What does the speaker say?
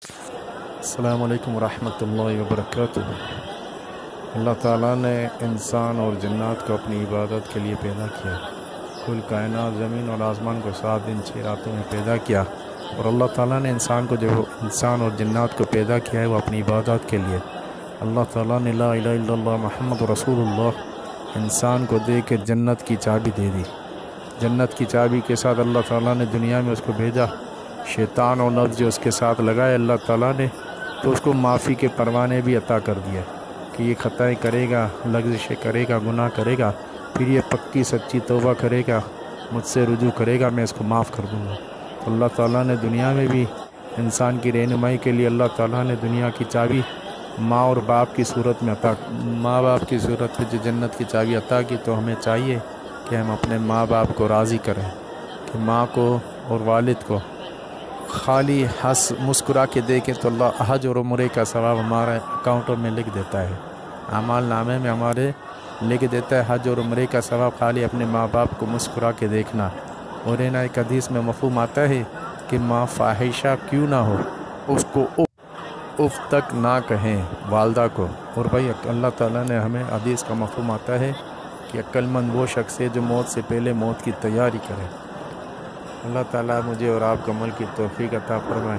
अस्सलामु अलैकुम वरहमतुल्लाहि वबरकातुहू। अल्लाह ताला ने इंसान और जन्नात को अपनी इबादत के लिए पैदा किया। कुल कायनात ज़मीन और आसमान को 7 दिन 6 रातों में पैदा किया। और अल्लाह ताला ने इंसान और जन्नात को पैदा किया है वो अपनी इबादत के लिए। अल्लाह ताला ने ला इलाहा इल्लल्लाह मुहम्मद रसूलुल्लाह इंसान को दे के जन्नत की चाबी दे दी। जन्नत की चाबी के साथ अल्लाह ताला ने दुनिया में उसको भेजा। शैतान और नफ्स जो उसके साथ लगाए अल्लाह ताला ने, तो उसको माफ़ी के परवाने भी अता कर दिए कि ये ख़ताएँ करेगा, लग़ज़िशें करेगा, गुनाह करेगा, फिर ये पक्की सच्ची तौबा करेगा, मुझसे रुजू करेगा, मैं इसको माफ़ कर दूँगा। तो अल्लाह ताला ने दुनिया में भी इंसान की रहनुमाई के लिए अल्लाह ताला ने दुनिया की चाबी माँ और बाप की सूरत में माँ बाप की सूरत में जो जन्नत की चाबी अता की। तो हमें चाहिए कि हम अपने माँ बाप को राज़ी करें कि माँ को और वालिद को खाली हंस मुस्कुरा के देखें तो अल्लाह हज और उम्रे का सवाब हमारे अकाउंटों में लिख देता है, अमाल नामे में हमारे लिख देता है हज और उम्रे का सवाब। खाली अपने माँ बाप को मुस्कुरा के देखना। और ना एक हदीस में मफ़हूम आता है कि माँ फ़ाहिशा क्यों ना हो उसको उफ तक ना कहें वालदा को। और भाई अल्लाह ताला ने हमें हदीस का मफ़हूम आता है कि अक्लमंद वो शख्स है जो मौत से पहले मौत की तैयारी करे। अल्लाह ताला मुझे और आपको अमल की तौफ़ीक़ अता फरमाए।